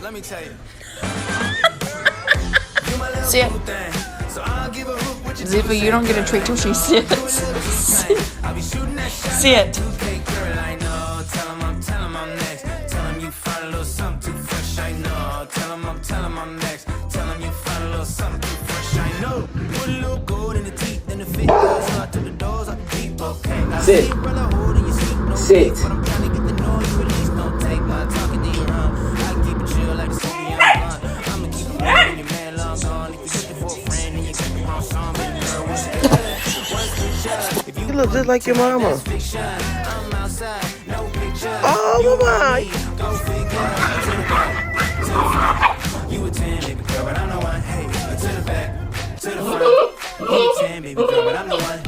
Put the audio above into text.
Let me tell you. Sit. Ziva, you don't get a treat till she sits. Sit. Sit. Sit. You look just like your mama. Oh my! You a 10, baby girl, but I'm the one. Hey, to the back, to the front. You a 10, baby girl, but I'm the one.